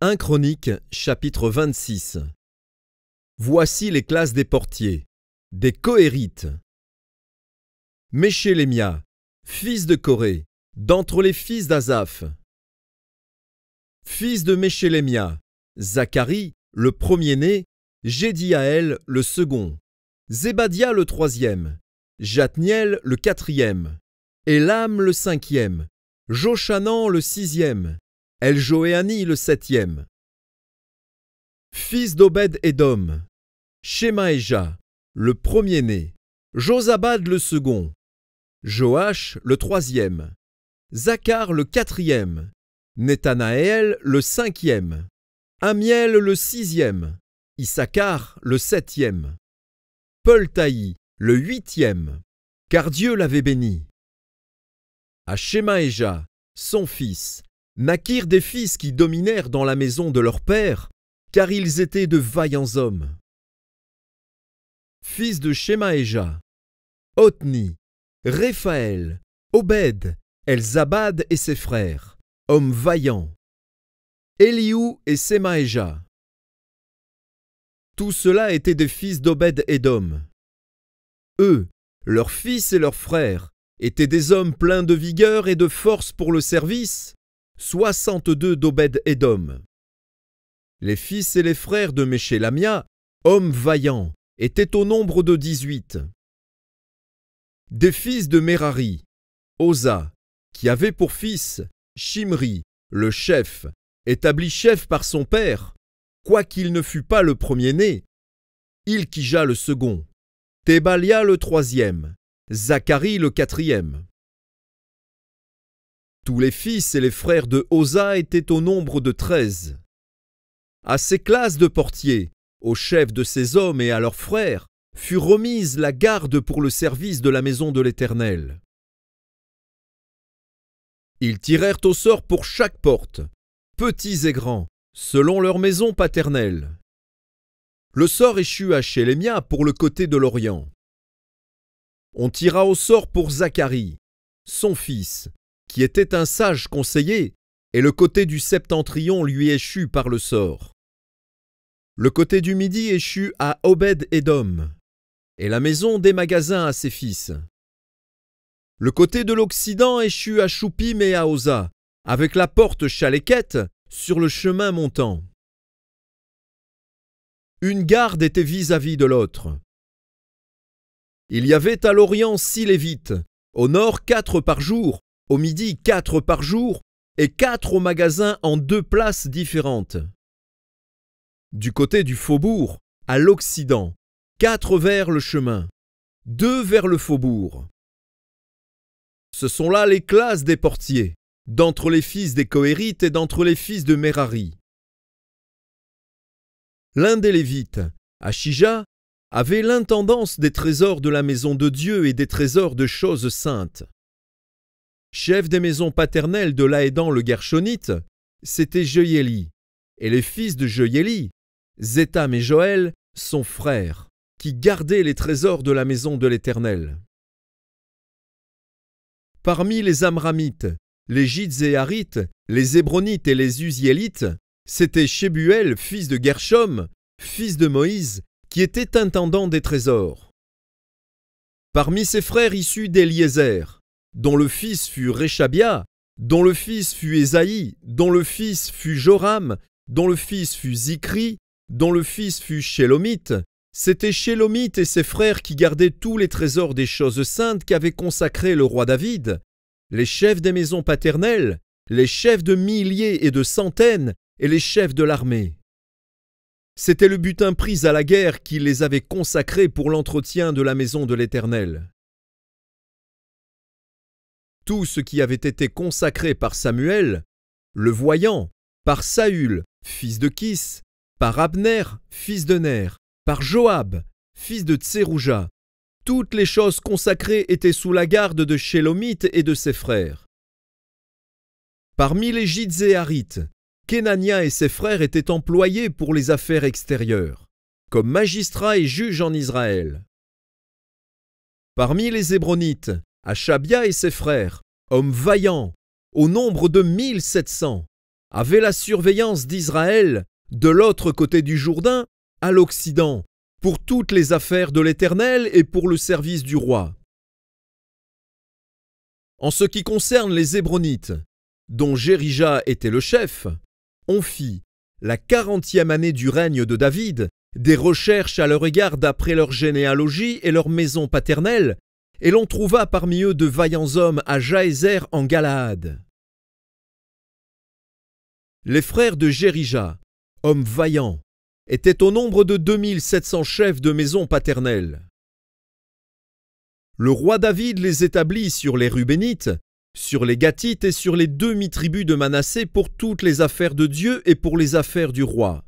1 Chroniques, chapitre 26. Voici les classes des portiers, des Kohérites. Meshélémia, fils de Coré, d'entre les fils d'Asaph. Fils de Meshélémia, Zacharie, le premier-né, Jédiaël, le second, Zébadia, le troisième, Jatniel, le quatrième, Élam, le cinquième, Jochanan, le sixième, Eljoéani, le septième. Fils d'Obed-Édom, Shemaéja, le premier-né, Josabad, le second, Joach, le troisième, Zacar, le quatrième, Nethanaël, le cinquième, Amiel, le sixième, Issachar, le septième, Peltaï, le huitième, car Dieu l'avait béni. À Shemaéja, son fils, naquirent des fils qui dominèrent dans la maison de leur père, car ils étaient de vaillants hommes. Fils de Shemaéja, Othni, Réphaël, Obed, Elzabad et ses frères, hommes vaillants, Eliou et Semaéja. Tout cela étaient des fils d'Obed-Édom. Eux, leurs fils et leurs frères, étaient des hommes pleins de vigueur et de force pour le service, 62 d'Obed-Édom. Les fils et les frères de Meshélamia, hommes vaillants, étaient au nombre de 18. Des fils de Mérari, Oza, qui avait pour fils Shimri, le chef, établi chef par son père, quoiqu'il ne fût pas le premier-né, Ilkija le second, Thébalia le troisième, Zacharie le quatrième. Tous les fils et les frères de Oza étaient au nombre de 13. À ces classes de portiers, aux chefs de ces hommes et à leurs frères, fut remise la garde pour le service de la maison de l'Éternel. Ils tirèrent au sort pour chaque porte, petits et grands, selon leur maison paternelle. Le sort échut à Shélémia pour le côté de l'Orient. On tira au sort pour Zacharie, son fils, qui était un sage conseiller, et le côté du septentrion lui échut par le sort. Le côté du midi échut à Obed-Édom, et la maison des magasins à ses fils. Le côté de l'Occident échut à Choupim et à Oza, avec la porte Chaléquette sur le chemin montant. Une garde était vis-à-vis de l'autre. Il y avait à l'Orient 6 Lévites, au nord 4 par jour, au midi 4 par jour, et 4 au magasin en 2 places différentes. Du côté du faubourg, à l'Occident, 4 vers le chemin, 2 vers le faubourg. Ce sont là les classes des portiers, d'entre les fils des Kohérites et d'entre les fils de Mérari. L'un des Lévites, Achija, avait l'intendance des trésors de la maison de Dieu et des trésors de choses saintes. Chef des maisons paternelles de Laédan le Guershonite, c'était Jeuéli, et les fils de Jeuéli, Zétham et Joël, son frère, qui gardaient les trésors de la maison de l'Éternel. Parmi les Amramites, les Jidzéarites, les Hébronites et les Uziélites, c'était Shebuel, fils de Gershom, fils de Moïse, qui était intendant des trésors. Parmi ses frères issus d'Éliézer, dont le fils fut Réchabia, dont le fils fut Ésaïe, dont le fils fut Joram, dont le fils fut Zikri, dont le fils fut Shélomite, c'était Shélomite et ses frères qui gardaient tous les trésors des choses saintes qu'avait consacré le roi David, les chefs des maisons paternelles, les chefs de milliers et de centaines et les chefs de l'armée. C'était le butin pris à la guerre qui les avait consacrés pour l'entretien de la maison de l'Éternel. Tout ce qui avait été consacré par Samuel, le voyant, par Saül, fils de Kis, par Abner, fils de Ner, par Joab, fils de Tserouja, toutes les choses consacrées étaient sous la garde de Shélomite et de ses frères. Parmi les Jidzéarites, Kenania et ses frères étaient employés pour les affaires extérieures, comme magistrats et juges en Israël. Parmi les Hébronites, Achabia et ses frères, hommes vaillants, au nombre de 1700, avaient la surveillance d'Israël de l'autre côté du Jourdain, à l'Occident, pour toutes les affaires de l'Éternel et pour le service du roi. En ce qui concerne les Hébronites, dont Jérija était le chef, on fit, la 40e année du règne de David, des recherches à leur égard d'après leur généalogie et leur maison paternelle, et l'on trouva parmi eux de vaillants hommes à Jaézer en Galaad. Les frères de Jérija, hommes vaillants, étaient au nombre de 2700 chefs de maison paternelle. Le roi David les établit sur les Rubénites, sur les Gatites et sur les demi-tribus de Manassé pour toutes les affaires de Dieu et pour les affaires du roi.